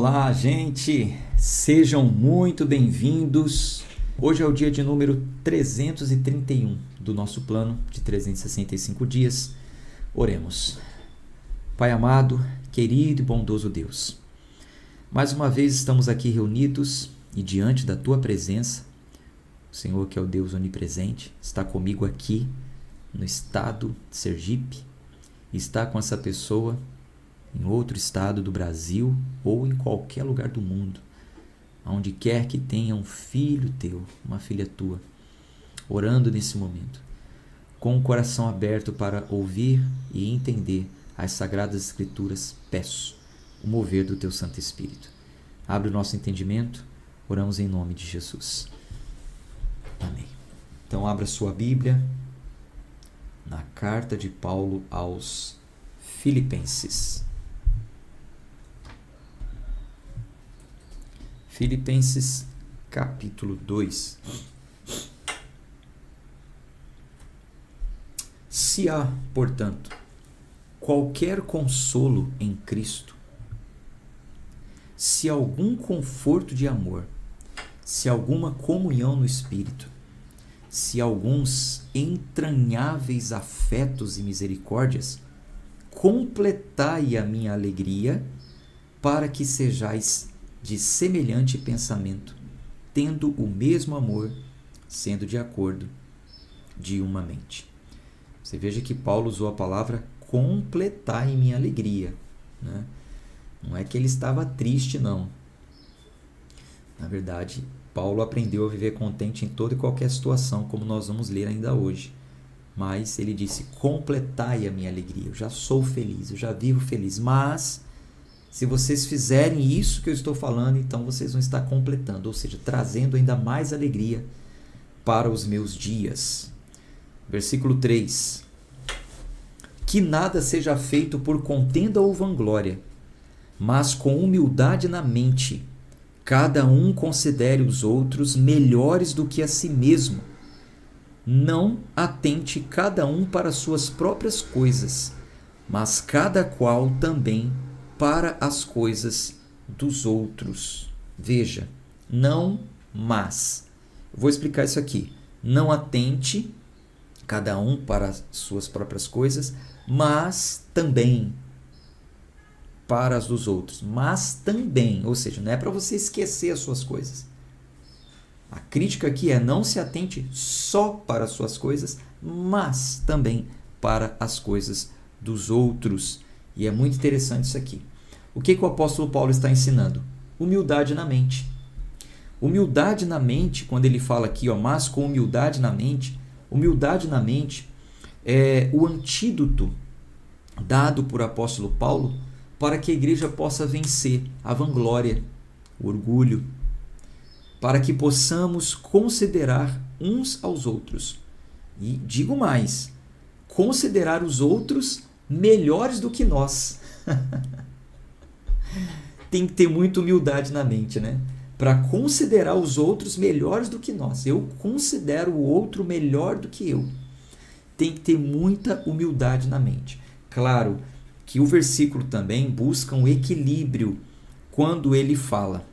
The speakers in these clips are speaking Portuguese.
Olá, gente! Sejam muito bem-vindos. Hoje é o dia de número 331 do nosso plano de 365 dias. Oremos. Pai amado, querido e bondoso Deus, mais uma vez estamos aqui reunidos e diante da Tua presença. O Senhor, que é o Deus onipresente, está comigo aqui no estado de Sergipe, está com essa pessoa em outro estado do Brasil ou em qualquer lugar do mundo, onde quer que tenha um filho teu, uma filha tua, orando nesse momento, com o coração aberto para ouvir e entender as Sagradas Escrituras, peço o mover do teu Santo Espírito. Abre o nosso entendimento, oramos em nome de Jesus. Amém. Então abra sua Bíblia na carta de Paulo aos Filipenses. Filipenses capítulo 2. Se há, portanto, qualquer consolo em Cristo, se algum conforto de amor, se alguma comunhão no Espírito, se alguns entranháveis afetos e misericórdias, completai a minha alegria, para que sejais de semelhante pensamento, tendo o mesmo amor, sendo de acordo, de uma mente. Você veja que Paulo usou a palavra completar em minha alegria, né? Não é que ele estava triste, não. Na verdade, Paulo aprendeu a viver contente em toda e qualquer situação, como nós vamos ler ainda hoje. Mas ele disse, completai a minha alegria. Eu já sou feliz, eu já vivo feliz, mas se vocês fizerem isso que eu estou falando, então vocês vão estar completando, ou seja, trazendo ainda mais alegria para os meus dias. Versículo 3. Que nada seja feito por contenda ou vanglória, mas com humildade na mente, cada um considere os outros melhores do que a si mesmo. Não atente cada um para suas próprias coisas, mas cada qual também para as coisas dos outros. Veja, não mas. Eu vou explicar isso aqui. Não atente cada um para as suas próprias coisas, mas também para as dos outros. Mas também, ou seja, não é para você esquecer as suas coisas. A crítica aqui é não se atente só para as suas coisas, mas também para as coisas dos outros. E é muito interessante isso aqui. O que o apóstolo Paulo está ensinando? Humildade na mente. Humildade na mente, quando ele fala aqui, mas com humildade na mente é o antídoto dado por apóstolo Paulo para que a igreja possa vencer a vanglória, o orgulho, para que possamos considerar uns aos outros. E digo mais, considerar os outros melhores do que nós. Tem que ter muita humildade na mente, né? Para considerar os outros melhores do que nós. Eu considero o outro melhor do que eu. Tem que ter muita humildade na mente. Claro que o versículo também busca um equilíbrio quando ele fala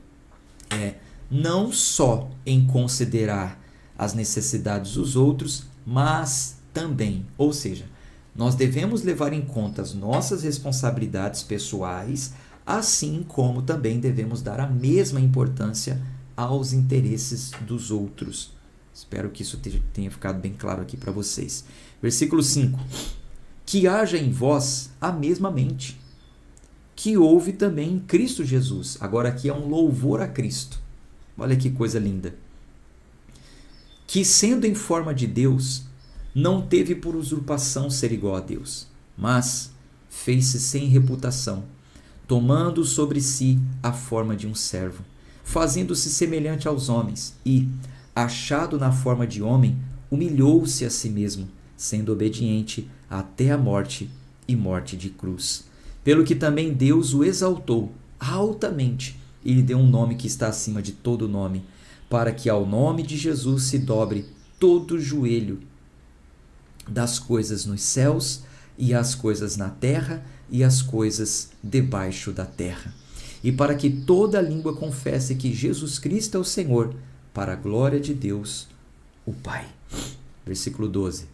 não só em considerar as necessidades dos outros, mas também, ou seja, nós devemos levar em conta as nossas responsabilidades pessoais, assim como também devemos dar a mesma importância aos interesses dos outros. Espero que isso tenha ficado bem claro aqui para vocês. Versículo 5. Que haja em vós a mesma mente, que houve também em Cristo Jesus. Agora aqui é um louvor a Cristo. Olha que coisa linda. Que sendo em forma de Deus, não teve por usurpação ser igual a Deus, mas fez-se sem reputação, tomando sobre si a forma de um servo, fazendo-se semelhante aos homens, e, achado na forma de homem, humilhou-se a si mesmo, sendo obediente até a morte e morte de cruz. Pelo que também Deus o exaltou altamente e lhe deu um nome que está acima de todo nome, para que ao nome de Jesus se dobre todo o joelho das coisas nos céus e as coisas na terra e as coisas debaixo da terra. e para que toda língua confesse que Jesus Cristo é o Senhor, para a glória de Deus, o Pai. Versículo 12.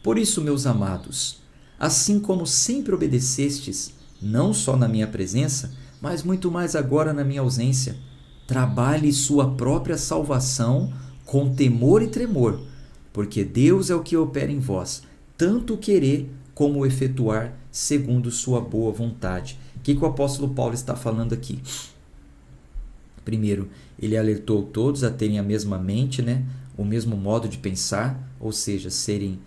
Por isso, meus amados, assim como sempre obedecestes, não só na minha presença, mas muito mais agora na minha ausência, trabalhe sua própria salvação com temor e tremor, porque Deus é o que opera em vós, tanto o querer como o efetuar, segundo sua boa vontade. O que o apóstolo Paulo está falando aqui? Primeiro, ele alertou todos a terem a mesma mente, né? O mesmo modo de pensar, ou seja, serem,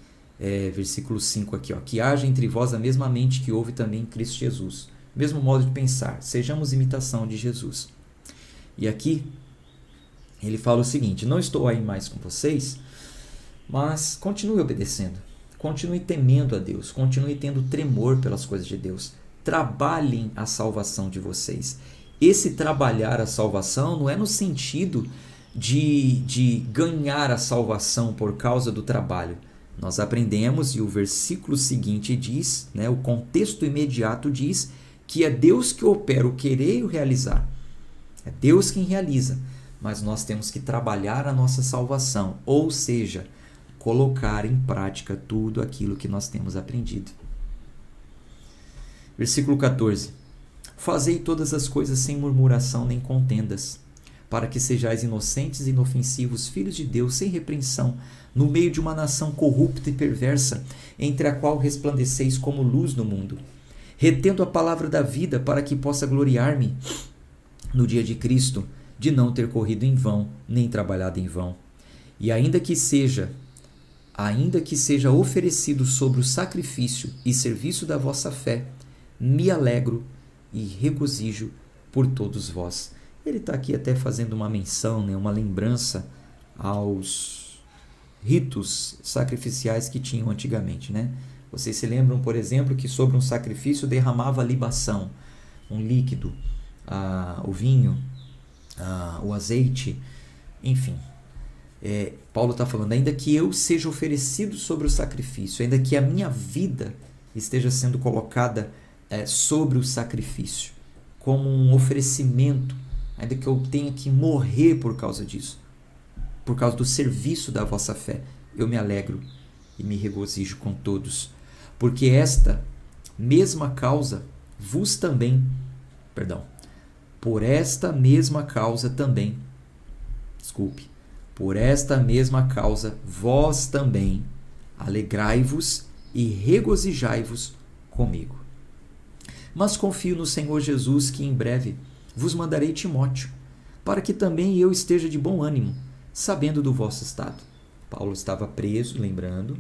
versículo 5 aqui, ó, que haja entre vós a mesma mente que houve também em Cristo Jesus. Mesmo modo de pensar, sejamos imitação de Jesus. E aqui, ele fala o seguinte: não estou aí mais com vocês, mas continue obedecendo, continue temendo a Deus, continue tendo tremor pelas coisas de Deus, trabalhem a salvação de vocês. Esse trabalhar a salvação não é no sentido de ganhar a salvação por causa do trabalho. Nós aprendemos, e o versículo seguinte diz, né, o contexto imediato diz, que é Deus que opera o querer e o realizar. É Deus quem realiza, mas nós temos que trabalhar a nossa salvação, ou seja, colocar em prática tudo aquilo que nós temos aprendido. Versículo 14. Fazei todas as coisas sem murmuração nem contendas, para que sejais inocentes e inofensivos, filhos de Deus, sem repreensão, no meio de uma nação corrupta e perversa, entre a qual resplandeceis como luz no mundo, retendo a palavra da vida, para que possa gloriar-me no dia de Cristo, de não ter corrido em vão, nem trabalhado em vão. E ainda que seja oferecido sobre o sacrifício e serviço da vossa fé, me alegro e regozijo por todos vós. Ele está aqui até fazendo uma menção, né, uma lembrança aos ritos sacrificiais que tinham antigamente, né? Vocês se lembram, por exemplo, que sobre um sacrifício derramava libação, um líquido, o vinho, o azeite, enfim. Paulo está falando, ainda que eu seja oferecido sobre o sacrifício, ainda que a minha vida esteja sendo colocada sobre o sacrifício, como um oferecimento, ainda que eu tenha que morrer por causa disso, por causa do serviço da vossa fé, eu me alegro e me regozijo com todos, porque esta mesma causa vos também, por esta mesma causa também, por esta mesma causa vós também alegrai-vos e regozijai-vos comigo. Mas confio no Senhor Jesus que em breve vos mandarei Timóteo, para que também eu esteja de bom ânimo, sabendo do vosso estado. Paulo estava preso, lembrando,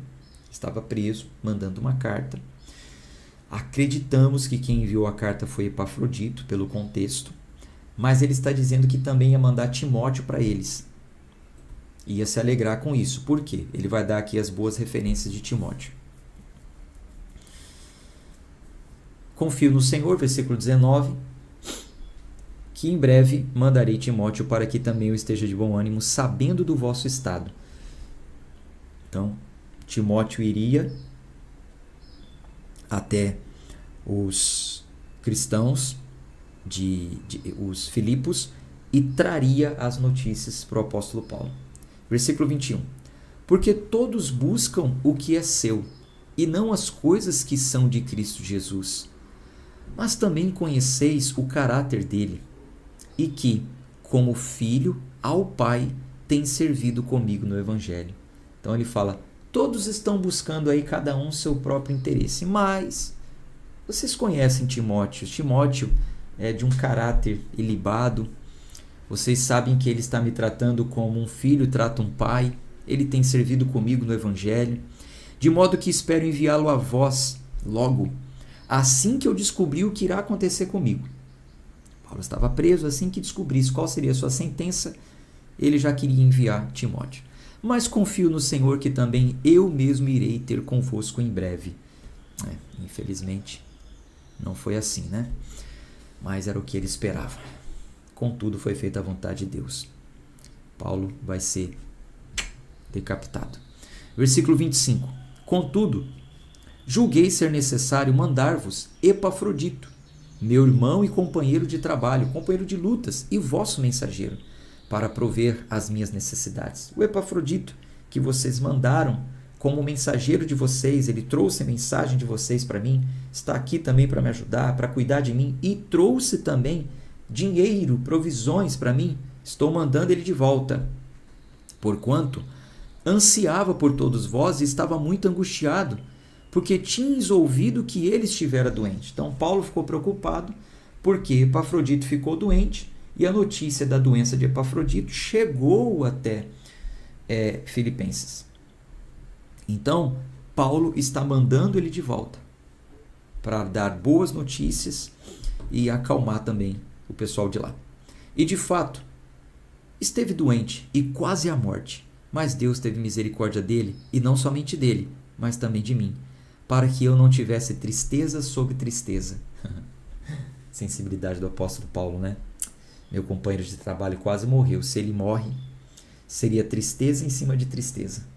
mandando uma carta. Acreditamos que quem enviou a carta foi Epafrodito, pelo contexto, mas ele está dizendo que também ia mandar Timóteo para eles. Ia se alegrar com isso. Por quê? Ele vai dar aqui as boas referências de Timóteo. Confio no Senhor, versículo 19, que em breve mandarei Timóteo para que também eu esteja de bom ânimo, sabendo do vosso estado. Então, Timóteo iria até os cristãos, os Filipos, e traria as notícias para o apóstolo Paulo. Versículo 21. Porque todos buscam o que é seu, e não as coisas que são de Cristo Jesus. Mas também conheceis o caráter dele, e que, como filho ao Pai, tem servido comigo no Evangelho. Então ele fala, todos estão buscando aí cada um seu próprio interesse, mas vocês conhecem Timóteo. Timóteo é de um caráter ilibado. Vocês sabem que ele está me tratando como um filho trata um pai. Ele tem servido comigo no Evangelho, de modo que espero enviá-lo a vós logo, assim que eu descobrir o que irá acontecer comigo. Paulo estava preso, assim que descobrisse qual seria a sua sentença, ele já queria enviar Timóteo. Mas confio no Senhor que também eu mesmo irei ter convosco em breve. Infelizmente, não foi assim, né? Mas era o que ele esperava. Contudo, foi feita a vontade de Deus. Paulo vai ser decapitado. Versículo 25. Contudo, julguei ser necessário mandar-vos Epafrodito, meu irmão e companheiro de trabalho, companheiro de lutas e vosso mensageiro, para prover as minhas necessidades. O Epafrodito que vocês mandaram como mensageiro de vocês, ele trouxe a mensagem de vocês para mim, está aqui também para me ajudar, para cuidar de mim, e trouxe também dinheiro, provisões para mim. Estou mandando ele de volta, porquanto ansiava por todos vós e estava muito angustiado, porque tinhas ouvido que ele estivera doente. Então Paulo ficou preocupado porque Epafrodito ficou doente, e a notícia da doença de Epafrodito chegou até Filipenses. Então Paulo está mandando ele de volta para dar boas notícias e acalmar também o pessoal de lá. E de fato, esteve doente e quase à morte, mas Deus teve misericórdia dele, e não somente dele, mas também de mim, para que eu não tivesse tristeza sobre tristeza. Sensibilidade do apóstolo Paulo, né? Meu companheiro de trabalho quase morreu. Se ele morre, seria tristeza em cima de tristeza.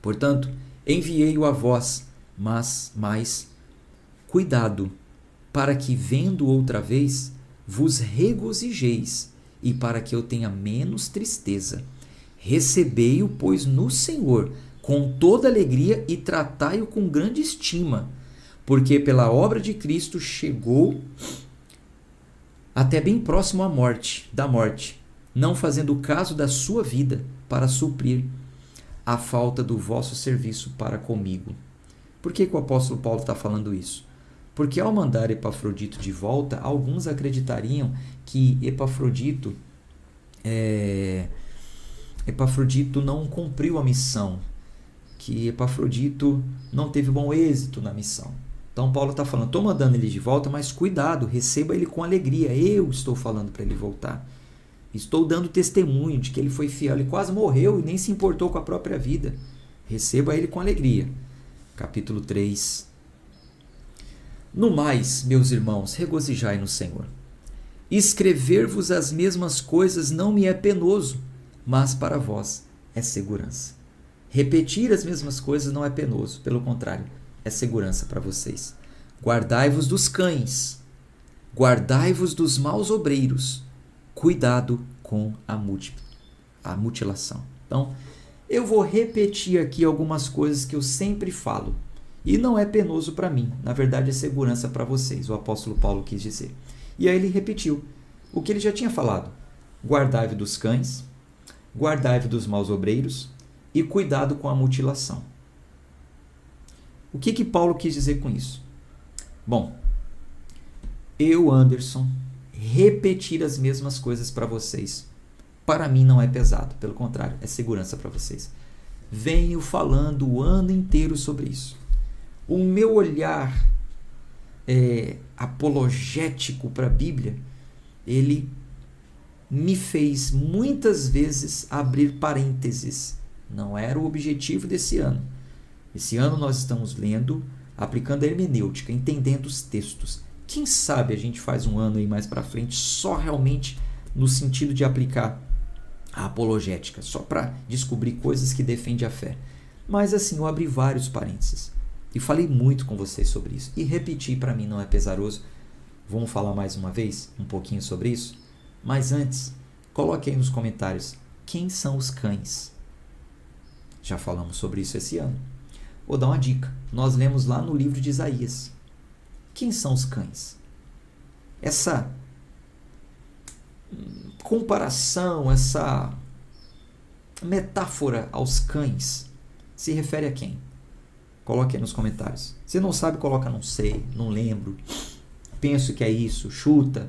Portanto, enviei-o a vós, mas cuidado, para que, vendo outra vez, vos regozijeis, e para que eu tenha menos tristeza. Recebei-o, pois, no Senhor, com toda alegria, e tratai-o com grande estima, porque pela obra de Cristo chegou até bem próximo da morte, não fazendo caso da sua vida, para suprir a falta do vosso serviço para comigo. Por que o apóstolo Paulo está falando isso? Porque ao mandar Epafrodito de volta, alguns acreditariam que Epafrodito não cumpriu a missão, que Epafrodito não teve bom êxito na missão. Então Paulo está falando, estou mandando ele de volta, mas cuidado, receba ele com alegria. Eu estou falando para ele voltar. Estou dando testemunho de que ele foi fiel. Ele quase morreu e nem se importou com a própria vida. Receba ele com alegria. Capítulo 3. No mais, meus irmãos, regozijai no Senhor. Escrever-vos as mesmas coisas não me é penoso, mas para vós é segurança. Repetir as mesmas coisas não é penoso, pelo contrário, é segurança para vocês. Guardai-vos dos cães, guardai-vos dos maus obreiros, cuidado com a mutilação. Então, eu vou repetir aqui algumas coisas que eu sempre falo, e não é penoso para mim, na verdade é segurança para vocês, o apóstolo Paulo quis dizer. E aí ele repetiu o que ele já tinha falado: guardai-vos dos cães, guardai-vos dos maus obreiros e cuidado com a mutilação. O que Paulo quis dizer com isso? Bom, eu, Anderson, repetir as mesmas coisas para vocês, para mim não é pesado, pelo contrário, é segurança para vocês. Venho falando o ano inteiro sobre isso. O meu olhar apologético para a Bíblia, ele me fez muitas vezes abrir parênteses. Não era o objetivo desse ano. Esse ano nós estamos lendo, aplicando a hermenêutica, entendendo os textos. Quem sabe a gente faz um ano aí mais para frente só realmente no sentido de aplicar a apologética, só para descobrir coisas que defendem a fé. Mas assim, eu abri vários parênteses e falei muito com vocês sobre isso. E repetir para mim não é pesaroso. Vamos falar mais uma vez um pouquinho sobre isso? Mas antes, coloque aí nos comentários quem são os cães. Já falamos sobre isso esse ano. Vou dar uma dica. Nós lemos lá no livro de Isaías. Quem são os cães? Essa comparação, essa metáfora aos cães se refere a quem? Coloque aí nos comentários. Se não sabe, coloca não sei, não lembro, penso que é isso, chuta.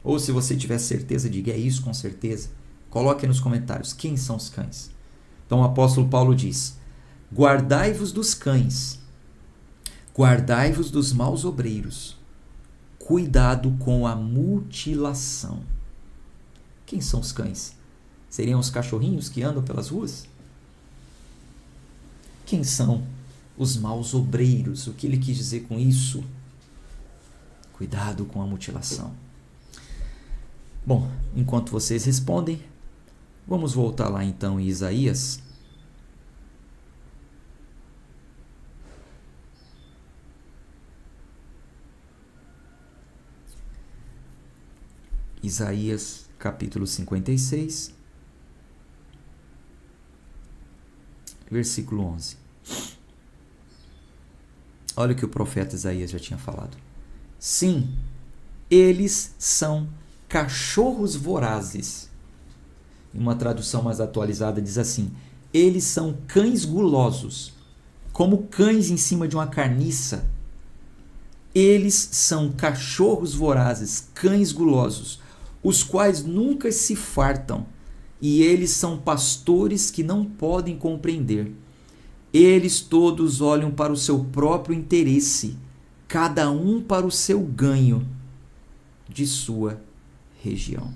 Ou se você tiver certeza, diga é isso com certeza. Coloque aí nos comentários quem são os cães. Então o apóstolo Paulo diz: guardai-vos dos cães, guardai-vos dos maus obreiros, cuidado com a mutilação. Quem são os cães? Seriam os cachorrinhos que andam pelas ruas? Quem são os maus obreiros? O que ele quis dizer com isso? Cuidado com a mutilação. Bom, enquanto vocês respondem, vamos voltar lá então em Isaías. Isaías capítulo 56, versículo 11. Olha o que o profeta Isaías já tinha falado. Sim, eles são cachorros vorazes. Em uma tradução mais atualizada diz assim: eles são cães gulosos, como cães em cima de uma carniça. Eles são cachorros vorazes, cães gulosos, os quais nunca se fartam, e eles são pastores que não podem compreender. Eles todos olham para o seu próprio interesse, cada um para o seu ganho de sua região.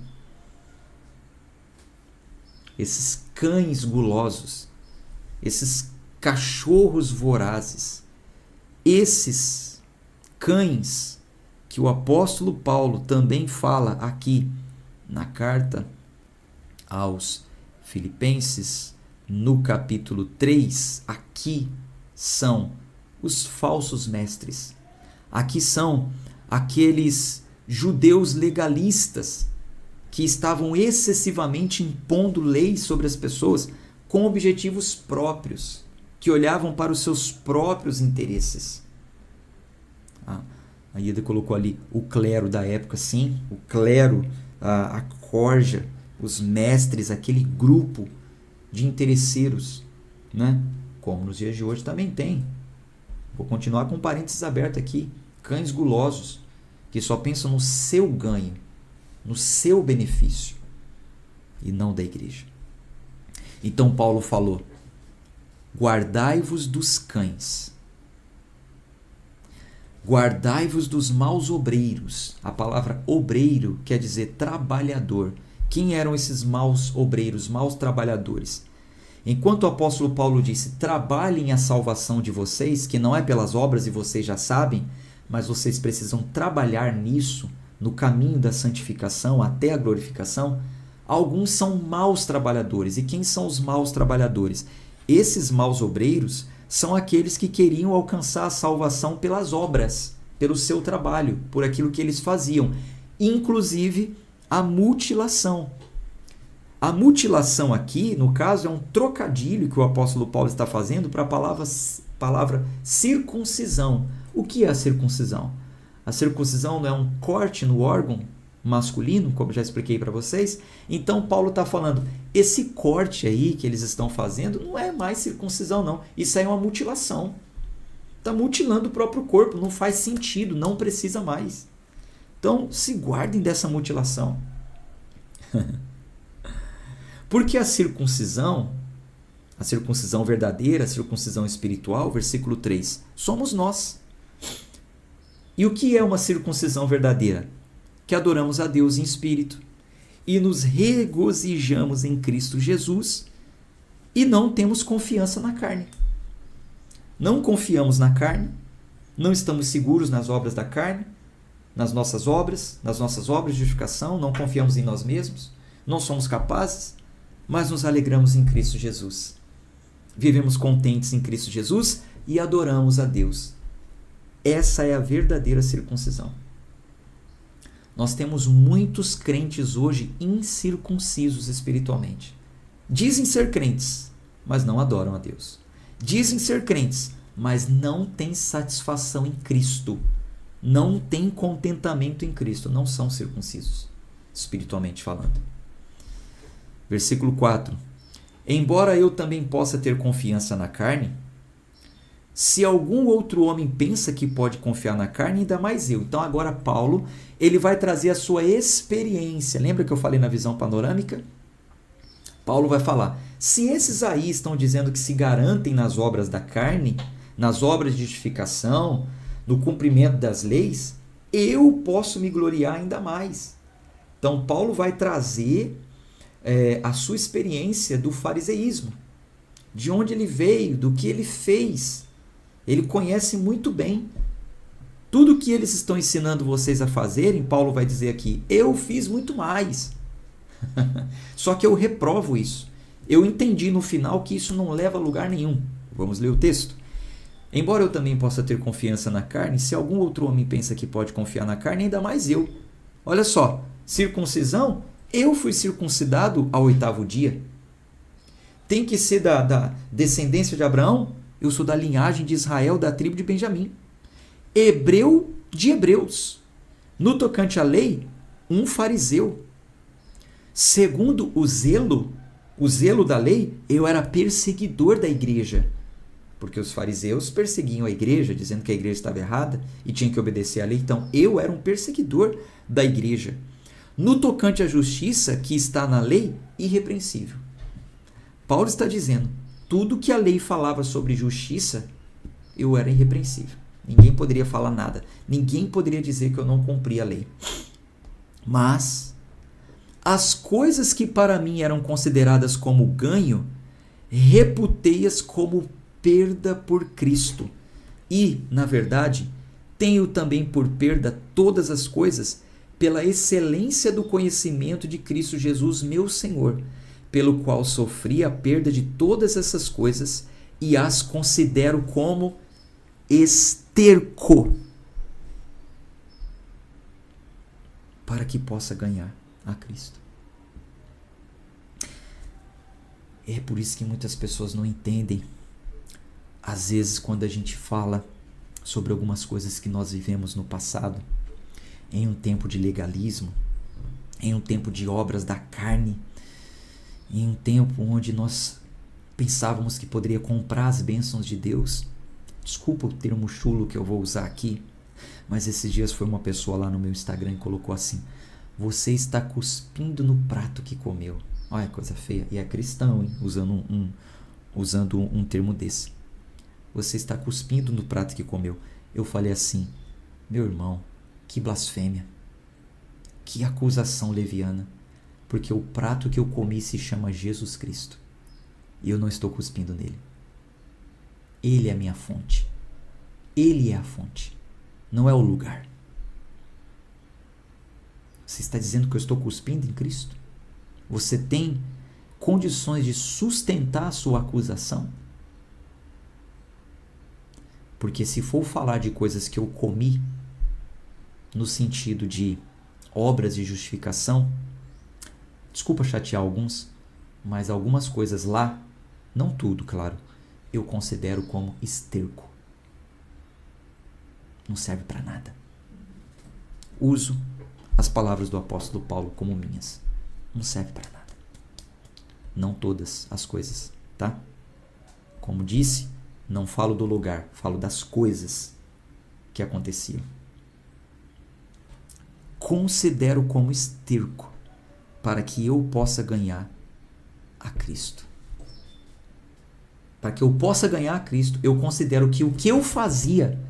Esses cães gulosos, esses cachorros vorazes, esses cães que o apóstolo Paulo também fala aqui na carta aos Filipenses, no capítulo 3, aqui são os falsos mestres. Aqui são aqueles judeus legalistas que estavam excessivamente impondo leis sobre as pessoas com objetivos próprios, que olhavam para os seus próprios interesses. A Ieda colocou ali o clero da época, sim, o clero, a corja, os mestres, aquele grupo de interesseiros, né? Como nos dias de hoje também tem. Vou continuar com parênteses aberto aqui. Cães gulosos, que só pensam no seu ganho, no seu benefício, e não da igreja. Então Paulo falou: guardai-vos dos cães, guardai-vos dos maus obreiros. A palavra obreiro quer dizer trabalhador. Quem eram esses maus obreiros, maus trabalhadores? Enquanto o apóstolo Paulo disse: trabalhem a salvação de vocês, que não é pelas obras e vocês já sabem, mas vocês precisam trabalhar nisso, no caminho da santificação até a glorificação. Alguns são maus trabalhadores. E quem são os maus trabalhadores? Esses maus obreiros são aqueles que queriam alcançar a salvação pelas obras, pelo seu trabalho, por aquilo que eles faziam, inclusive a mutilação. A mutilação aqui, no caso, é um trocadilho que o apóstolo Paulo está fazendo para a palavra circuncisão. O que é a circuncisão? A circuncisão não é um corte no órgão masculino, como já expliquei para vocês? Então Paulo está falando, esse corte aí que eles estão fazendo não é mais circuncisão não, isso aí é uma mutilação. Está mutilando o próprio corpo, não faz sentido, não precisa mais. Então se guardem dessa mutilação. Porque a circuncisão verdadeira, a circuncisão espiritual, versículo 3, somos nós. E o que é uma circuncisão verdadeira? Que adoramos a Deus em espírito e nos regozijamos em Cristo Jesus e não temos confiança na carne. Não confiamos na carne, não estamos seguros nas obras da carne, nas nossas obras de justificação, não confiamos em nós mesmos, não somos capazes, mas nos alegramos em Cristo Jesus. Vivemos contentes em Cristo Jesus e adoramos a Deus. Essa é a verdadeira circuncisão. Nós temos muitos crentes hoje incircuncisos espiritualmente. Dizem ser crentes, mas não adoram a Deus. Dizem ser crentes, mas não têm satisfação em Cristo. Não têm contentamento em Cristo. Não são circuncisos, espiritualmente falando. Versículo 4. Embora eu também possa ter confiança na carne, se algum outro homem pensa que pode confiar na carne, ainda mais eu. Então agora Paulo, ele vai trazer a sua experiência. Lembra que eu falei na visão panorâmica? Paulo vai falar, se esses aí estão dizendo que se garantem nas obras da carne, nas obras de justificação, no cumprimento das leis, eu posso me gloriar ainda mais. Então Paulo vai trazer a sua experiência do fariseísmo, de onde ele veio, do que ele fez. Ele conhece muito bem. Tudo que eles estão ensinando vocês a fazerem, Paulo vai dizer aqui, eu fiz muito mais. Só que eu reprovo isso. Eu entendi no final que isso não leva a lugar nenhum. Vamos ler o texto. Embora eu também possa ter confiança na carne, se algum outro homem pensa que pode confiar na carne, ainda mais eu. Olha só, Circuncisão? Eu fui circuncidado ao 8º dia. Tem que ser da descendência de Abraão? Eu sou da linhagem de Israel, da tribo de Benjamim. Hebreu de hebreus. No tocante à lei, um fariseu. Segundo o zelo da lei, eu era perseguidor da igreja. Porque os fariseus perseguiam a igreja, dizendo que a igreja estava errada e tinha que obedecer à lei. Então, eu era um perseguidor da igreja. No tocante à justiça que está na lei, irrepreensível. Paulo está dizendo, tudo que a lei falava sobre justiça, eu era irrepreensível. Ninguém poderia falar nada. Ninguém poderia dizer que eu não cumpria a lei. Mas as coisas que para mim eram consideradas como ganho, reputei-as como perda por Cristo. E, na verdade, tenho também por perda todas as coisas pela excelência do conhecimento de Cristo Jesus, meu Senhor, pelo qual sofri a perda de todas essas coisas e as considero como esterco, para que possa ganhar a Cristo. É por isso que muitas pessoas não entendem. Às vezes, quando a gente fala sobre algumas coisas que nós vivemos no passado, em um tempo de legalismo, em um tempo de obras da carne, em um tempo onde nós pensávamos que poderia comprar as bênçãos de Deus. Desculpa o termo chulo que eu vou usar aqui, mas esses dias foi uma pessoa lá no meu Instagram e colocou assim: você está cuspindo no prato que comeu. Olha, coisa feia. E é cristão, hein? Usando um termo desse. Você está cuspindo no prato que comeu. Eu falei assim: meu irmão, que blasfêmia. Que acusação leviana. Porque o prato que eu comi se chama Jesus Cristo. E eu não estou cuspindo nele. Ele é a minha fonte. Ele é a fonte. Não é o lugar. Você está dizendo que eu estou cuspindo em Cristo? Você tem condições de sustentar a sua acusação? Porque se for falar de coisas que eu comi, no sentido de obras de justificação, desculpa chatear alguns, mas algumas coisas lá, não tudo, claro, eu considero como esterco. Não serve para nada. Uso as palavras do apóstolo Paulo como minhas. Não serve para nada. Não todas as coisas, tá? Como disse, não falo do lugar, falo das coisas que aconteciam. Considero como esterco para que eu possa ganhar a Cristo. Para que eu possa ganhar a Cristo, eu considero que o que eu fazia,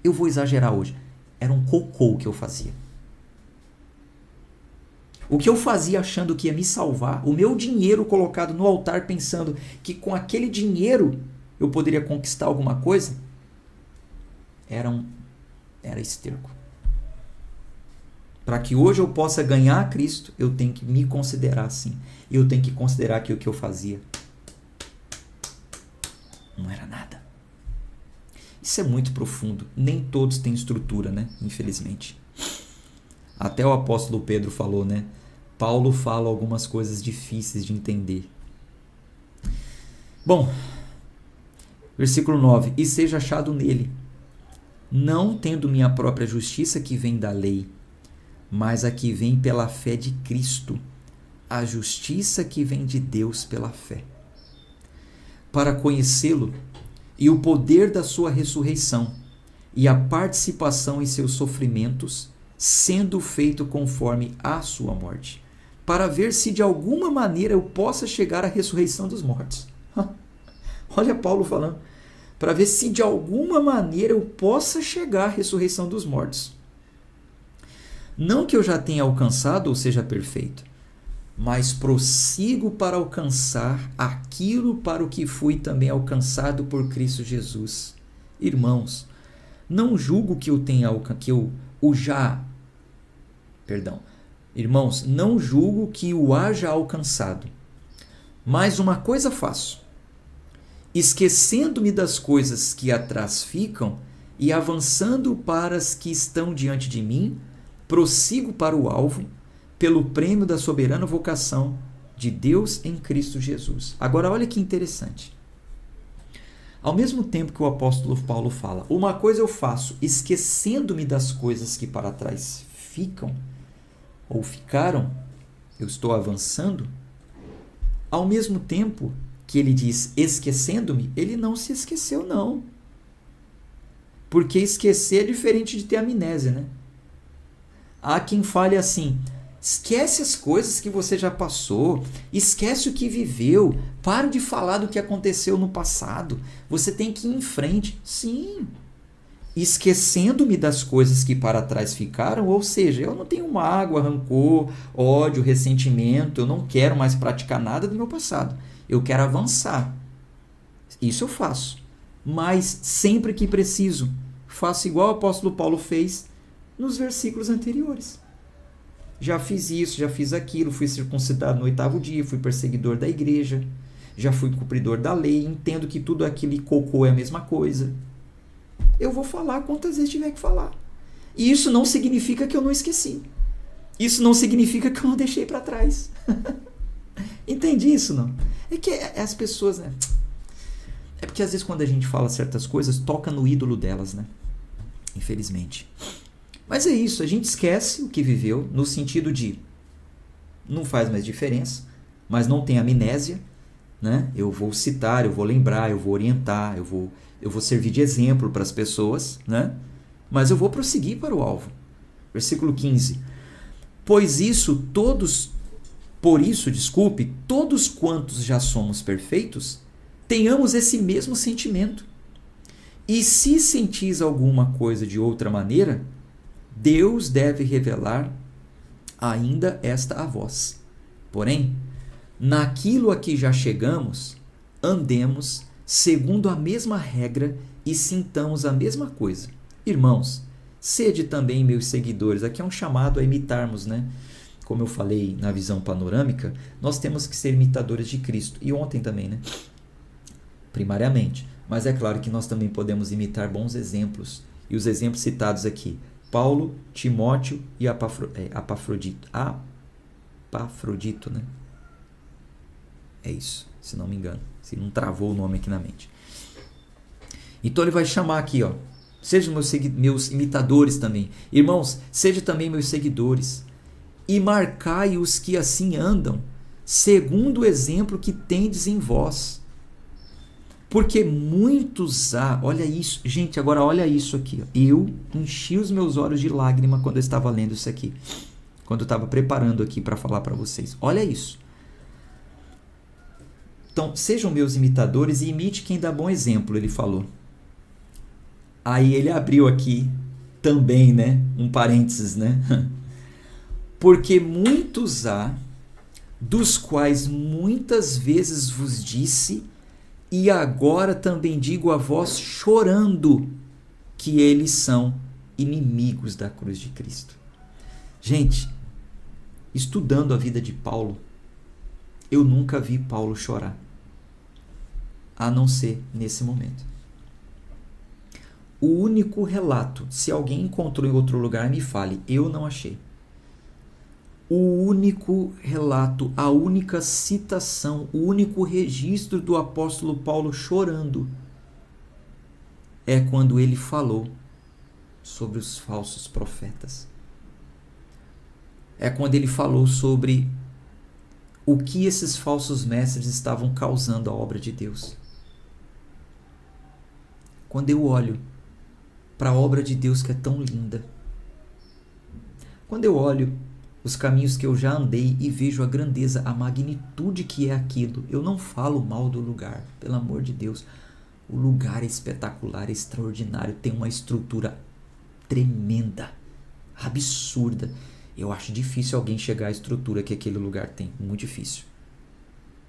eu vou exagerar hoje, era um cocô que eu fazia. O que eu fazia achando que ia me salvar, o meu dinheiro colocado no altar pensando que com aquele dinheiro eu poderia conquistar alguma coisa, era esterco. Para que hoje eu possa ganhar a Cristo, eu tenho que me considerar assim. Eu tenho que considerar que o que eu fazia não era nada. Isso é muito profundo. Nem todos têm estrutura, né? Infelizmente. Até o apóstolo Pedro falou, né? Paulo fala algumas coisas difíceis de entender. Bom, versículo 9. E seja achado nele, não tendo minha própria justiça que vem da lei, mas a que vem pela fé de Cristo, a justiça que vem de Deus pela fé, para conhecê-lo e o poder da sua ressurreição e a participação em seus sofrimentos, sendo feito conforme a sua morte, para ver se de alguma maneira eu possa chegar à ressurreição dos mortos. Olha Paulo falando, para ver se de alguma maneira eu possa chegar à ressurreição dos mortos. Não que eu já tenha alcançado ou seja perfeito, mas prossigo para alcançar aquilo para o que fui também alcançado por Cristo Jesus. Irmãos, não julgo que eu tenha Irmãos, não julgo que o haja alcançado, mas uma coisa faço, esquecendo-me das coisas que atrás ficam e avançando para as que estão diante de mim, prossigo para o alvo, pelo prêmio da soberana vocação de Deus em Cristo Jesus. Agora, olha que interessante. Ao mesmo tempo que o apóstolo Paulo fala, uma coisa eu faço, esquecendo-me das coisas que para trás ficam, ou ficaram, eu estou avançando. Ao mesmo tempo que ele diz esquecendo-me, ele não se esqueceu, não. Porque esquecer é diferente de ter amnésia, né? Há quem fale assim, esquece as coisas que você já passou, esquece o que viveu, para de falar do que aconteceu no passado, você tem que ir em frente. Sim, esquecendo-me das coisas que para trás ficaram, ou seja, eu não tenho mágoa, rancor, ódio, ressentimento, eu não quero mais praticar nada do meu passado, eu quero avançar. Isso eu faço, mas sempre que preciso, faço igual o apóstolo Paulo fez nos versículos anteriores. Já fiz isso, já fiz aquilo, fui circuncidado no 8º dia, fui perseguidor da igreja, já fui cumpridor da lei, entendo que tudo aquilo e cocô é a mesma coisa. Eu vou falar quantas vezes tiver que falar. E isso não significa que eu não esqueci. Isso não significa que eu não deixei para trás. Entende isso, não? É que as pessoas, né? É porque às vezes quando a gente fala certas coisas, toca no ídolo delas, né? Infelizmente. Mas é isso, a gente esquece o que viveu, no sentido de não faz mais diferença, mas não tem amnésia, né? Eu vou citar, eu vou lembrar, eu vou orientar, eu vou servir de exemplo para as pessoas, né? Mas eu vou prosseguir para o alvo. Versículo 15. Por isso, todos quantos já somos perfeitos, tenhamos esse mesmo sentimento. E se sentis alguma coisa de outra maneira, Deus deve revelar ainda esta a vós. Porém, naquilo a que já chegamos, andemos segundo a mesma regra e sintamos a mesma coisa. Irmãos, sede também meus seguidores. Aqui é um chamado a imitarmos, né? Como eu falei na visão panorâmica, nós temos que ser imitadores de Cristo. E ontem também, né? Primariamente. Mas é claro que nós também podemos imitar bons exemplos. E os exemplos citados aqui, Paulo, Timóteo e Epafrodito. Epafrodito, né? É isso, se não me engano. Se não travou o nome aqui na mente. Então ele vai chamar aqui, ó. Sejam meus imitadores também. Irmãos, sejam também meus seguidores. E marcai os que assim andam, segundo o exemplo que tendes em vós. Porque muitos há, olha isso, gente, agora olha isso aqui. Ó. Eu enchi os meus olhos de lágrima quando eu estava lendo isso aqui. Quando eu estava preparando aqui para falar para vocês. Olha isso. Então, sejam meus imitadores e imite quem dá bom exemplo, ele falou. Aí ele abriu aqui também, né? Um parênteses, né? Porque muitos há, dos quais muitas vezes vos disse, e agora também digo a vós chorando, que eles são inimigos da cruz de Cristo. Gente, estudando a vida de Paulo, eu nunca vi Paulo chorar, a não ser nesse momento. O único relato, se alguém encontrou em outro lugar, me fale, eu não achei. O único relato, a única citação, o único registro do apóstolo Paulo chorando é quando ele falou sobre os falsos profetas. É quando ele falou sobre o que esses falsos mestres estavam causando à obra de Deus. Quando eu olho para a obra de Deus que é tão linda, quando eu olho os caminhos que eu já andei e vejo a grandeza, a magnitude que é aquilo, eu não falo mal do lugar, pelo amor de Deus. O lugar é espetacular, é extraordinário, tem uma estrutura tremenda, absurda. Eu acho difícil alguém chegar à estrutura que aquele lugar tem, muito difícil.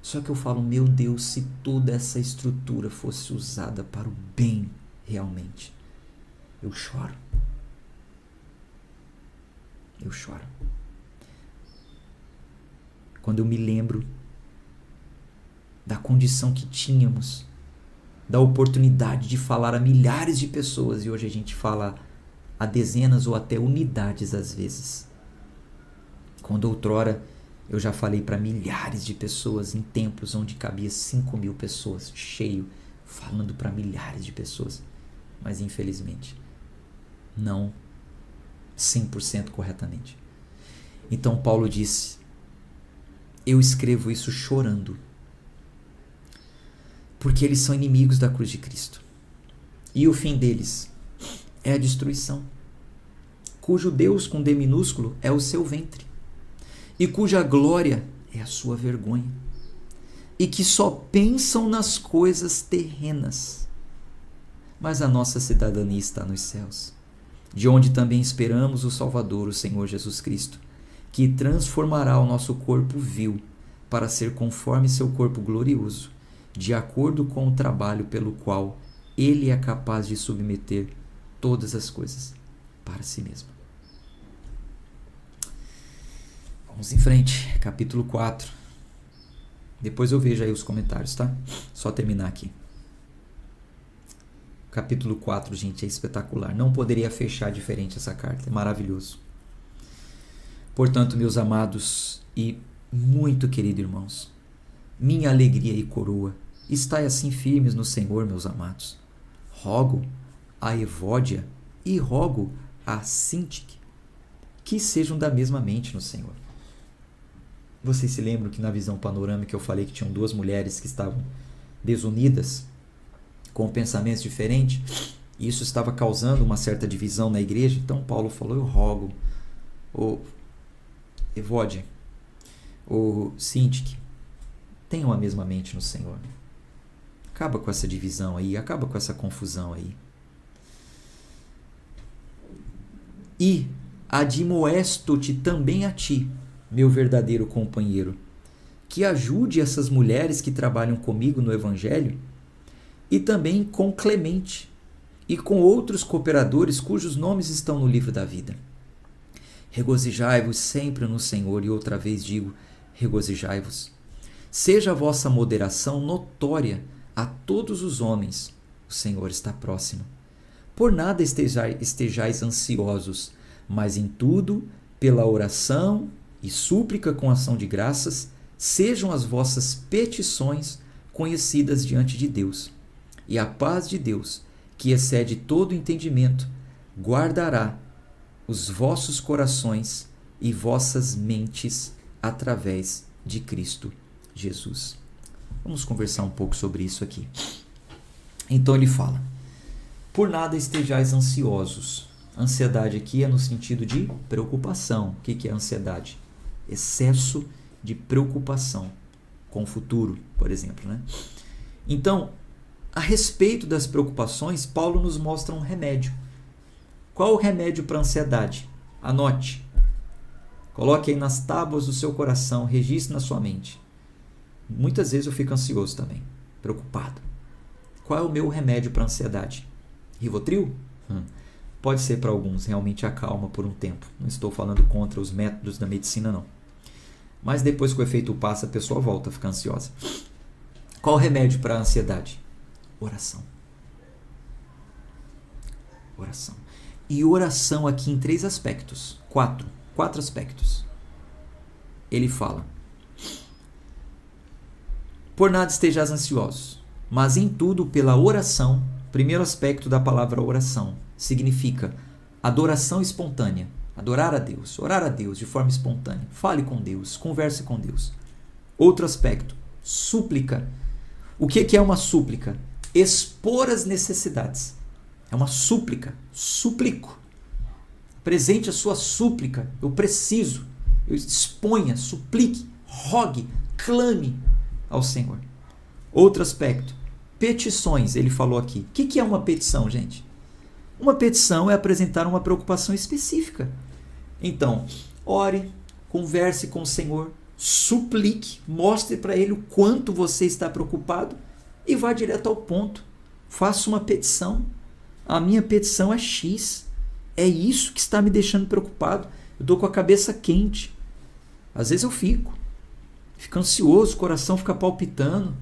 Só que eu falo, meu Deus, se toda essa estrutura fosse usada para o bem realmente, eu choro. Eu choro. Quando eu me lembro da condição que tínhamos, da oportunidade de falar a milhares de pessoas, e hoje a gente fala a dezenas ou até unidades às vezes, Quando outrora eu já falei para milhares de pessoas em templos onde cabia 5.000 pessoas, cheio, falando para milhares de pessoas. Mas infelizmente, não 100% corretamente. Então Paulo disse: eu escrevo isso chorando, porque eles são inimigos da cruz de Cristo. E o fim deles é a destruição, cujo Deus com D minúsculo é o seu ventre, e cuja glória é a sua vergonha, e que só pensam nas coisas terrenas. Mas a nossa cidadania está nos céus, de onde também esperamos o Salvador, o Senhor Jesus Cristo, que transformará o nosso corpo vil para ser conforme seu corpo glorioso, de acordo com o trabalho pelo qual ele é capaz de submeter todas as coisas para si mesmo. Vamos em frente, capítulo 4. Depois eu vejo aí os comentários, tá? Só terminar aqui. Capítulo 4, gente, é espetacular. Não poderia fechar diferente essa carta, é maravilhoso. Portanto, meus amados e muito queridos irmãos, minha alegria e coroa, estai assim firmes no Senhor, meus amados. Rogo a Evódia e rogo a Sintique que sejam da mesma mente no Senhor. Vocês se lembram que na visão panorâmica eu falei que tinham duas mulheres que estavam desunidas, com pensamentos diferentes, e isso estava causando uma certa divisão na igreja? Então Paulo falou: eu rogo, o Evódia, o Sintique, tenham a mesma mente no Senhor. Acaba com essa divisão aí, acaba com essa confusão aí. E admoesto-te também a ti, meu verdadeiro companheiro, que ajude essas mulheres que trabalham comigo no Evangelho, e também com Clemente e com outros cooperadores cujos nomes estão no livro da vida. Regozijai-vos sempre no Senhor, e outra vez digo, regozijai-vos. Seja a vossa moderação notória a todos os homens, o Senhor está próximo. Por nada estejais ansiosos, mas em tudo, pela oração e súplica com ação de graças, sejam as vossas petições conhecidas diante de Deus. E a paz de Deus, que excede todo entendimento, guardará os vossos corações e vossas mentes através de Cristo Jesus. Vamos conversar um pouco sobre isso aqui. Então ele fala: por nada estejais ansiosos. Ansiedade aqui é no sentido de preocupação. O que é ansiedade? Excesso de preocupação com o futuro, por exemplo, né? Então, a respeito das preocupações, Paulo nos mostra um remédio. Qual o remédio para a ansiedade? Anote. Coloque aí nas tábuas do seu coração, registre na sua mente. Muitas vezes eu fico ansioso também, preocupado. Qual é o meu remédio para a ansiedade? Rivotril? Pode ser para alguns, realmente acalma por um tempo. Não estou falando contra os métodos da medicina, não. Mas depois que o efeito passa, a pessoa volta a ficar ansiosa. Qual o remédio para a ansiedade? Oração. Oração. E oração aqui em 3 aspectos. 4 aspectos. Ele fala: por nada estejais ansiosos, mas em tudo pela oração. Primeiro aspecto da palavra oração significa adoração espontânea. Adorar a Deus, orar a Deus de forma espontânea. Fale com Deus, converse com Deus. Outro aspecto, súplica. O que é uma súplica? Expor as necessidades. É uma súplica. Suplico. Apresente a sua súplica. Eu preciso. Eu exponha, suplique, rogue, clame ao Senhor. Outro aspecto, petições. Ele falou aqui. O que é uma petição, gente? Uma petição é apresentar uma preocupação específica. Então, ore, converse com o Senhor, suplique, mostre para Ele o quanto você está preocupado e vá direto ao ponto. Faça uma petição. A minha petição é X. É isso que está me deixando preocupado. Eu estou com a cabeça quente. Às vezes eu fico ansioso, o coração fica palpitando.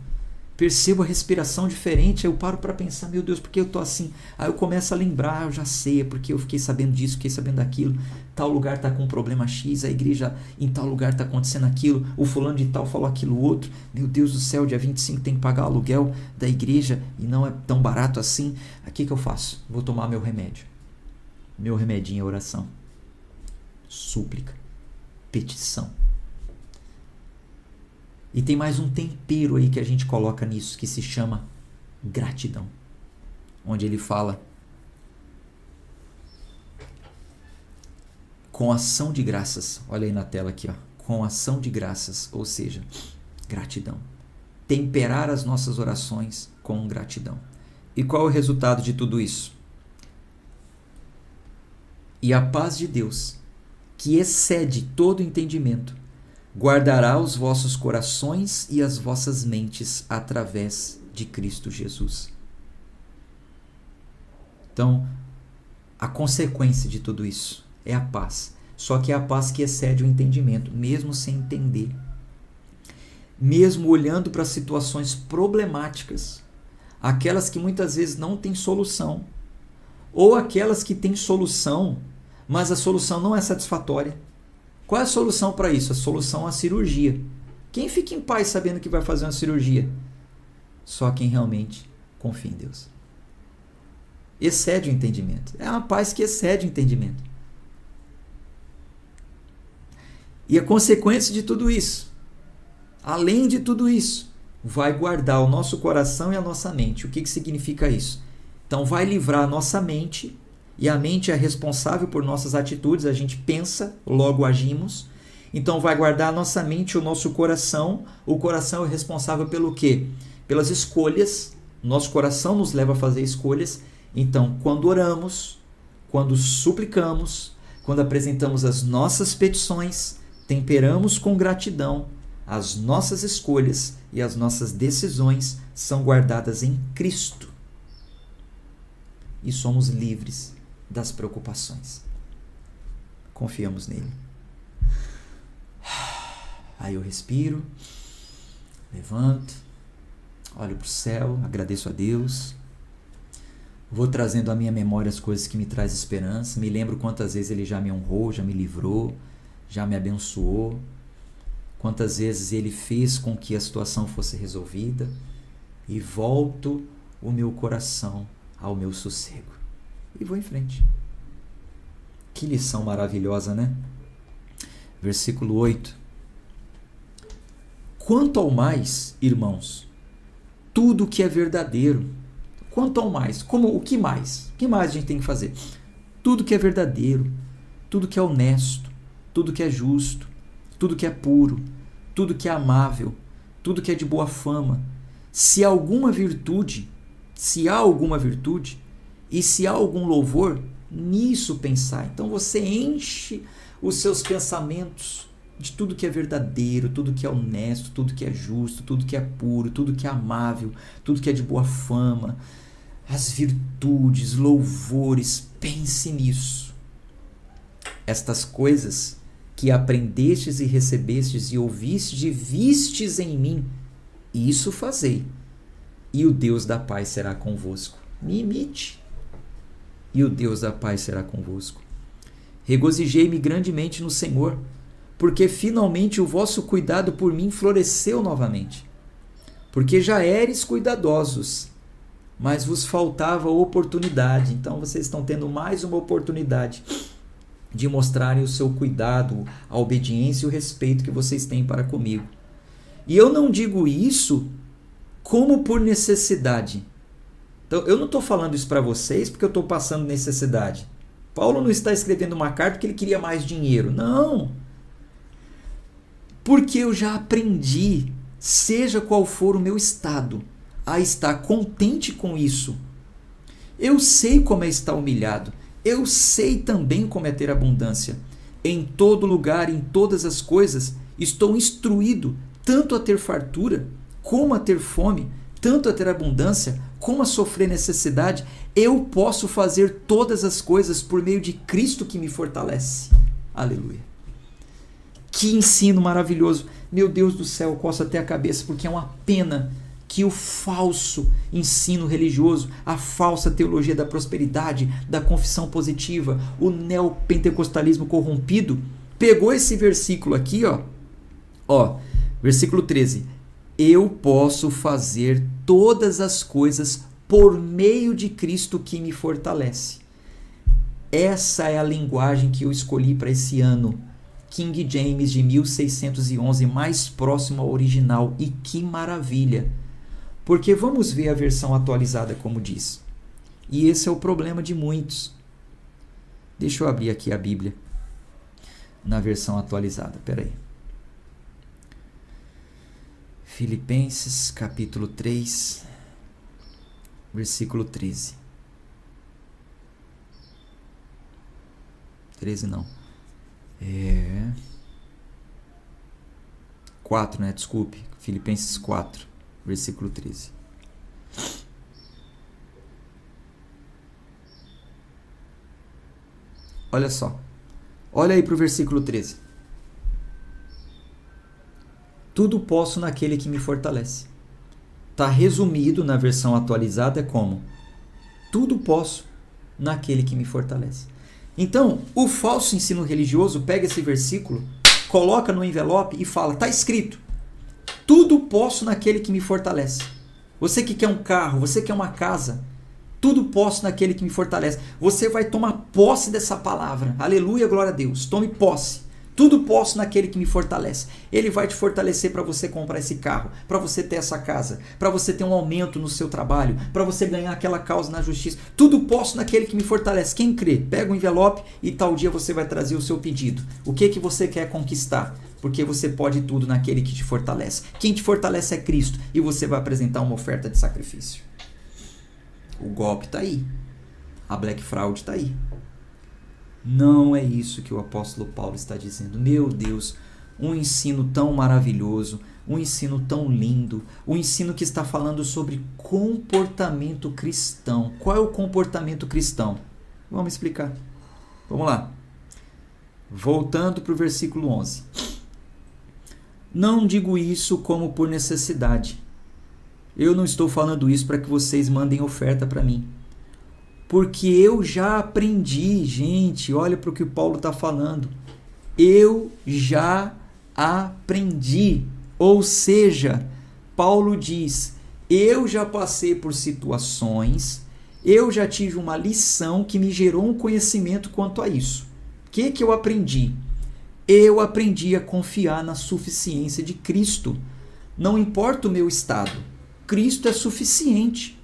percebo a respiração diferente, aí eu paro para pensar, meu Deus, por que eu tô assim? Aí eu começo a lembrar, eu já sei, é porque eu fiquei sabendo disso, fiquei sabendo daquilo, tal lugar tá com um problema X, a igreja em tal lugar tá acontecendo aquilo, o fulano de tal falou aquilo outro, meu Deus do céu, dia 25 tem que pagar o aluguel da igreja e não é tão barato assim, o que eu faço? Vou tomar meu remédio. Meu remedinho é oração, súplica, petição. E tem mais um tempero aí que a gente coloca nisso, que se chama gratidão. Onde ele fala com ação de graças. Olha aí na tela aqui, ó. Com ação de graças, ou seja, gratidão. Temperar as nossas orações com gratidão. E qual é o resultado de tudo isso? E a paz de Deus, que excede todo entendimento, guardará os vossos corações e as vossas mentes através de Cristo Jesus. Então, a consequência de tudo isso é a paz. Só que é a paz que excede o entendimento, mesmo sem entender. Mesmo olhando para situações problemáticas, aquelas que muitas vezes não têm solução, ou aquelas que têm solução, mas a solução não é satisfatória. Qual é a solução para isso? A solução é a cirurgia. Quem fica em paz sabendo que vai fazer uma cirurgia? Só quem realmente confia em Deus. Excede o entendimento. É uma paz que excede o entendimento. E a consequência de tudo isso, além de tudo isso, vai guardar o nosso coração e a nossa mente. O que significa isso? Então vai livrar a nossa mente, e a mente é responsável por nossas atitudes, a gente pensa, logo agimos. Então vai guardar a nossa mente e o nosso coração. O coração é responsável pelo quê? Pelas escolhas. Nosso coração nos leva a fazer escolhas. Então, quando oramos, quando suplicamos, quando apresentamos as nossas petições, temperamos com gratidão, as nossas escolhas e as nossas decisões são guardadas em Cristo. E somos livres das preocupações. Confiamos nele. Aí eu respiro, levanto, olho para o céu, agradeço a Deus, vou trazendo à minha memória as coisas que me trazem esperança, me lembro quantas vezes ele já me honrou, já me livrou, já me abençoou, quantas vezes ele fez com que a situação fosse resolvida, e volto o meu coração ao meu sossego. E vou em frente. Que lição maravilhosa, né? Versículo 8. Quanto ao mais, irmãos, tudo que é verdadeiro. Quanto ao mais? O que mais? O que mais a gente tem que fazer? Tudo que é verdadeiro, tudo que é honesto, tudo que é justo, tudo que é puro, tudo que é amável, tudo que é de boa fama. Se há alguma virtude, e se há algum louvor, nisso pensar. Então você enche os seus pensamentos de tudo que é verdadeiro, tudo que é honesto, tudo que é justo, tudo que é puro, tudo que é amável, tudo que é de boa fama, as virtudes, louvores, pense nisso. Estas coisas que aprendestes e recebestes e ouvistes e vistes em mim, isso fazei, e o Deus da paz será convosco. Me imite, e o Deus da paz será convosco. Regozijei-me grandemente no Senhor, porque finalmente o vosso cuidado por mim floresceu novamente. Porque já éreis cuidadosos, mas vos faltava oportunidade. Então vocês estão tendo mais uma oportunidade de mostrarem o seu cuidado, a obediência e o respeito que vocês têm para comigo. E eu não digo isso como por necessidade. Então, eu não estou falando isso para vocês porque eu estou passando necessidade. Paulo não está escrevendo uma carta porque ele queria mais dinheiro. Não. Porque eu já aprendi, seja qual for o meu estado, a estar contente com isso. Eu sei como é estar humilhado. Eu sei também como é ter abundância. Em todo lugar, em todas as coisas, estou instruído tanto a ter fartura, como a ter fome, tanto a ter abundância, como a sofrer necessidade. Eu posso fazer todas as coisas por meio de Cristo que me fortalece. Aleluia. Que ensino maravilhoso. Meu Deus do céu, eu coço até a cabeça, porque é uma pena que o falso ensino religioso, a falsa teologia da prosperidade, da confissão positiva, o neopentecostalismo corrompido, pegou esse versículo aqui, versículo 13. Eu posso fazer todas as coisas por meio de Cristo que me fortalece. Essa é a linguagem que eu escolhi para esse ano. King James de 1611, mais próximo ao original. E que maravilha! Porque vamos ver a versão atualizada como diz. E esse é o problema de muitos. Deixa eu abrir aqui a Bíblia na versão atualizada. Espera aí. Filipenses capítulo 3, versículo 13. 13 não. 4, né? Desculpe. Filipenses 4, versículo 13. Olha só. Olha aí para o versículo 13. Tudo posso naquele que me fortalece. Está resumido na versão atualizada como: tudo posso naquele que me fortalece. Então, o falso ensino religioso pega esse versículo, coloca no envelope e fala: está escrito, tudo posso naquele que me fortalece. Você que quer um carro, você quer uma casa, tudo posso naquele que me fortalece. Você vai tomar posse dessa palavra. Aleluia, glória a Deus. Tome posse. Tudo posso naquele que me fortalece. Ele vai te fortalecer para você comprar esse carro, para você ter essa casa, para você ter um aumento no seu trabalho, para você ganhar aquela causa na justiça. Tudo posso naquele que me fortalece. Quem crê? Pega o envelope e tal dia você vai trazer o seu pedido. O que você quer conquistar? Porque você pode tudo naquele que te fortalece. Quem te fortalece é Cristo e você vai apresentar uma oferta de sacrifício. O golpe está aí. A Black Fraud está aí. Não é isso que o apóstolo Paulo está dizendo. Meu Deus, um ensino tão maravilhoso, um ensino tão lindo, um ensino que está falando sobre comportamento cristão. Qual é o comportamento cristão? Vamos explicar. Vamos lá. Voltando para o versículo 11. Não digo isso como por necessidade. Eu não estou falando isso para que vocês mandem oferta para mim. Porque eu já aprendi, gente, olha para o que o Paulo está falando. Eu já aprendi. Ou seja, Paulo diz, eu já passei por situações, eu já tive uma lição que me gerou um conhecimento quanto a isso. O que eu aprendi? Eu aprendi a confiar na suficiência de Cristo. Não importa o meu estado, Cristo é suficiente.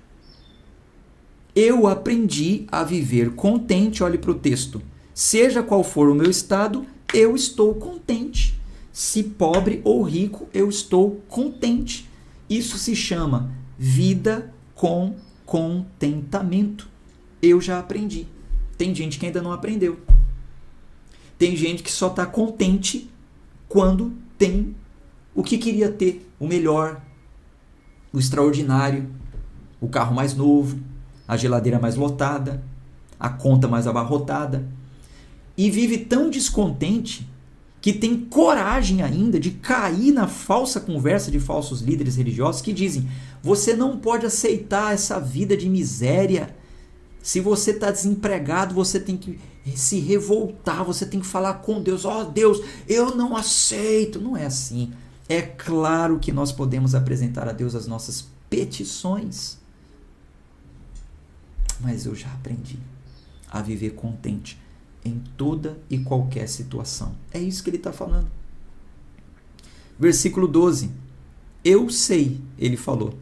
Eu aprendi a viver contente, olhe para o texto. Seja qual for o meu estado, eu estou contente. Se pobre ou rico, eu estou contente. Isso se chama vida com contentamento. Eu já aprendi. Tem gente que ainda não aprendeu. Tem gente que só está contente quando tem o que queria ter, o melhor, o extraordinário, o carro mais novo, a geladeira mais lotada, a conta mais abarrotada, e vive tão descontente que tem coragem ainda de cair na falsa conversa de falsos líderes religiosos que dizem: você não pode aceitar essa vida de miséria. Se você está desempregado, você tem que se revoltar, você tem que falar com Deus: ó Deus, eu não aceito. Não é assim. É claro que nós podemos apresentar a Deus as nossas petições. Mas eu já aprendi a viver contente em toda e qualquer situação. É isso que ele está falando. Versículo 12. Eu sei, ele falou.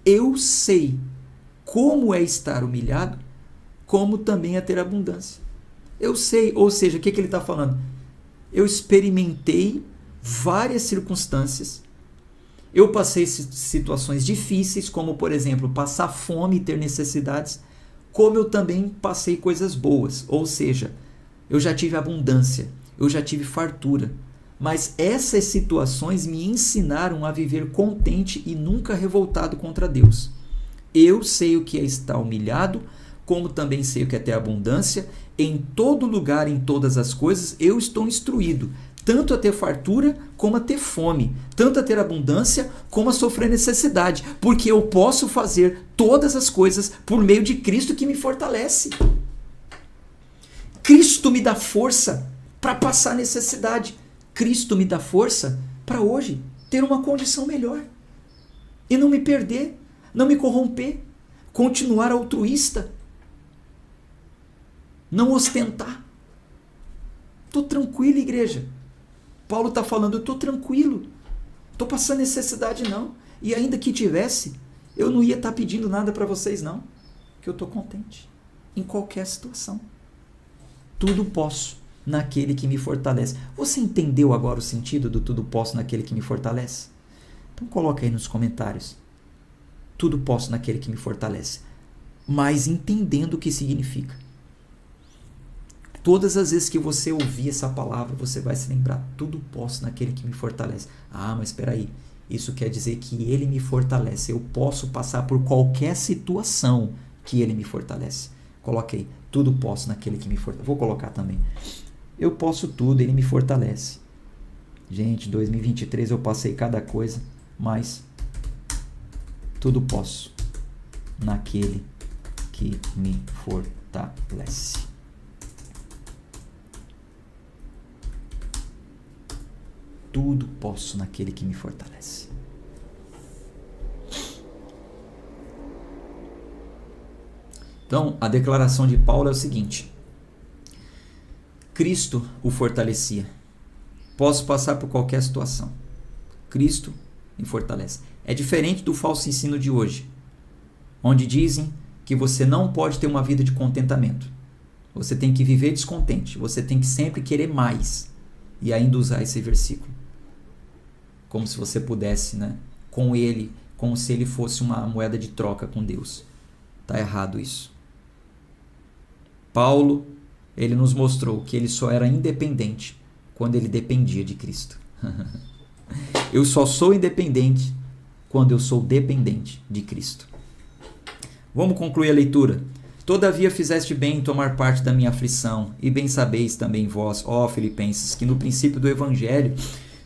Eu sei como é estar humilhado, como também é ter abundância. Eu sei, ou seja, o que ele está falando? Eu experimentei várias circunstâncias. Eu passei situações difíceis, como, por exemplo, passar fome e ter necessidades, como eu também passei coisas boas. Ou seja, eu já tive abundância, eu já tive fartura. Mas essas situações me ensinaram a viver contente e nunca revoltado contra Deus. Eu sei o que é estar humilhado, como também sei o que é ter abundância. Em todo lugar, em todas as coisas, eu estou instruído, tanto a ter fartura como a ter fome, tanto a ter abundância como a sofrer necessidade, porque eu posso fazer todas as coisas por meio de Cristo que me fortalece. Cristo me dá força para passar necessidade. Cristo me dá força para hoje ter uma condição melhor e não me perder, não me corromper, continuar altruísta, não ostentar. Estou tranquilo, igreja. Paulo está falando, eu estou tranquilo, estou passando necessidade não, e ainda que tivesse, eu não ia estar pedindo nada para vocês não, que eu estou contente, em qualquer situação. Tudo posso naquele que me fortalece. Você entendeu agora o sentido do tudo posso naquele que me fortalece? Então coloca aí nos comentários. Tudo posso naquele que me fortalece. Mas entendendo o que significa. Todas as vezes que você ouvir essa palavra, você vai se lembrar, tudo posso naquele que me fortalece. Ah, mas espera aí, isso quer dizer que ele me fortalece. Eu posso passar por qualquer situação que ele me fortalece. Coloque aí, tudo posso naquele que me fortalece. Vou colocar também. Eu posso tudo, ele me fortalece. Gente, 2023 eu passei cada coisa, mas tudo posso naquele que me fortalece. Tudo posso naquele que me fortalece. Então, a declaração de Paulo é o seguinte: Cristo o fortalecia. Posso passar por qualquer situação. Cristo me fortalece. É diferente do falso ensino de hoje, onde dizem que você não pode ter uma vida de contentamento. Você tem que viver descontente. Você tem que sempre querer mais. E ainda usar esse versículo. Como se você pudesse, né, com ele, como se ele fosse uma moeda de troca com Deus. Está errado isso. Paulo, ele nos mostrou que ele só era independente quando ele dependia de Cristo. Eu só sou independente quando eu sou dependente de Cristo. Vamos concluir a leitura. Todavia fizeste bem em tomar parte da minha aflição, e bem sabeis também vós, ó Filipenses, que no princípio do Evangelho,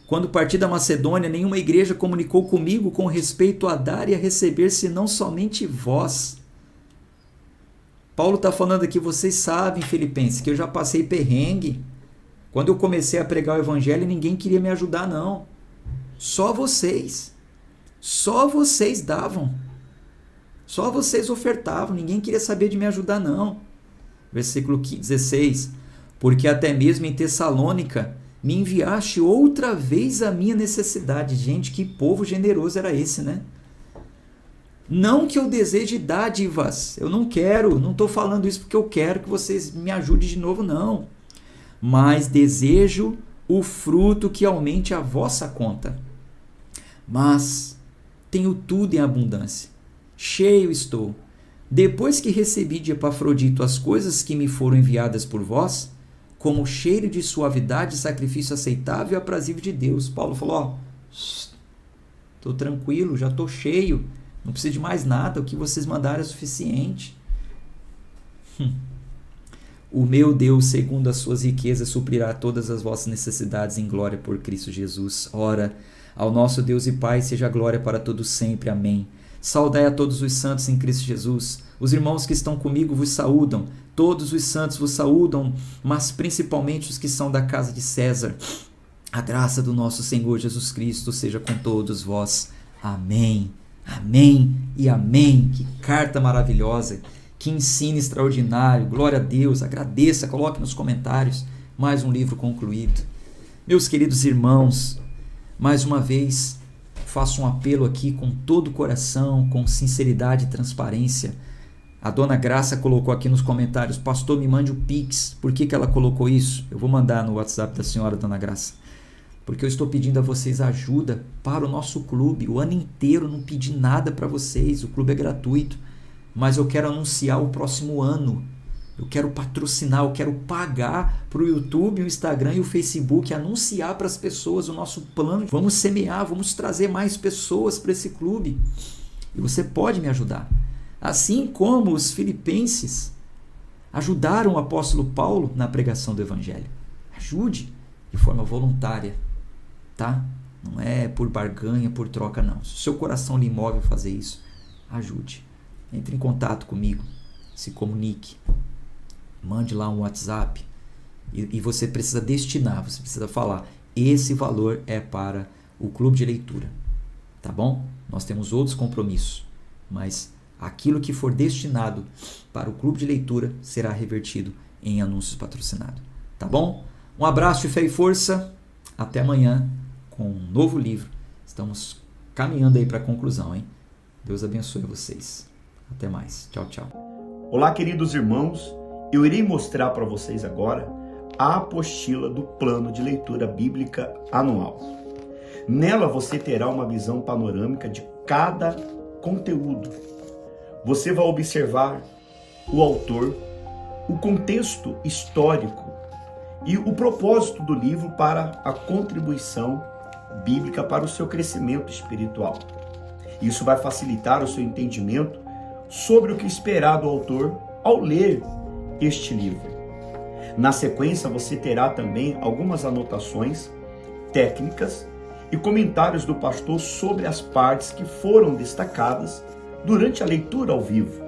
quando parti da Macedônia, nenhuma igreja comunicou comigo com respeito a dar e a receber, senão somente vós. Paulo está falando aqui, vocês sabem, Filipenses, que eu já passei perrengue. Quando eu comecei a pregar o Evangelho, ninguém queria me ajudar, não. Só vocês. Só vocês davam. Só vocês ofertavam. Ninguém queria saber de me ajudar, não. Versículo 16. Porque até mesmo em Tessalônica me enviaste outra vez a minha necessidade. Gente, que povo generoso era esse, né? Não que eu deseje dádivas. Eu não quero. Não estou falando isso porque eu quero que vocês me ajudem de novo, não. Mas desejo o fruto que aumente a vossa conta. Mas tenho tudo em abundância. Cheio estou. Depois que recebi de Epafrodito as coisas que me foram enviadas por vós, como cheiro de suavidade, sacrifício aceitável e aprazível de Deus. Paulo falou, estou tranquilo, já estou cheio, não preciso de mais nada, o que vocês mandaram é suficiente. O meu Deus, segundo as suas riquezas, suprirá todas as vossas necessidades em glória por Cristo Jesus. Ora, ao nosso Deus e Pai seja a glória para todos sempre. Amém. Saudai a todos os santos em Cristo Jesus. Os irmãos que estão comigo vos saúdam. Todos os santos vos saúdam, mas principalmente os que são da casa de César. A graça do nosso Senhor Jesus Cristo seja com todos vós. Amém. Amém e amém. Que carta maravilhosa. Que ensino extraordinário. Glória a Deus. Agradeça, coloque nos comentários. Mais um livro concluído. Meus queridos irmãos, mais uma vez faço um apelo aqui com todo o coração, com sinceridade e transparência. A dona Graça colocou aqui nos comentários, pastor, me mande o Pix. Por que ela colocou isso? Eu vou mandar no WhatsApp da senhora, dona Graça. Porque eu estou pedindo a vocês ajuda para o nosso clube. O ano inteiro eu não pedi nada para vocês, o clube é gratuito. Mas eu quero anunciar o próximo ano. Eu quero patrocinar, eu quero pagar para o YouTube, o Instagram e o Facebook, anunciar para as pessoas o nosso plano. Vamos semear, vamos trazer mais pessoas para esse clube. E você pode me ajudar. Assim como os filipenses ajudaram o apóstolo Paulo na pregação do Evangelho. Ajude. de forma voluntária, tá? Não é por barganha, por troca, não. Se o seu coração lhe move a fazer isso, ajude. Entre em contato comigo, se comunique, mande lá um WhatsApp e você precisa destinar, você precisa falar, esse valor é para o clube de leitura, tá bom? Nós temos outros compromissos, mas aquilo que for destinado para o clube de leitura será revertido em anúncios patrocinados, tá bom? Um abraço de fé e força, até amanhã com um novo livro. Estamos caminhando aí para a conclusão, hein? Deus abençoe vocês. Até mais. Tchau, tchau. Olá, queridos irmãos. Eu irei mostrar para vocês agora a apostila do Plano de Leitura Bíblica Anual. Nela você terá uma visão panorâmica de cada conteúdo. Você vai observar o autor, o contexto histórico e o propósito do livro para a contribuição bíblica para o seu crescimento espiritual. Isso vai facilitar o seu entendimento sobre o que esperar do autor ao ler este livro. Na sequência, você terá também algumas anotações técnicas e comentários do pastor sobre as partes que foram destacadas durante a leitura ao vivo.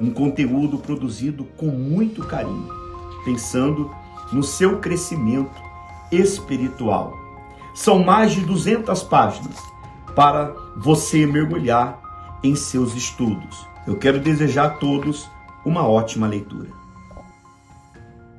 Um conteúdo produzido com muito carinho, pensando no seu crescimento espiritual. São mais de 200 páginas para você mergulhar em seus estudos. Eu quero desejar a todos uma ótima leitura.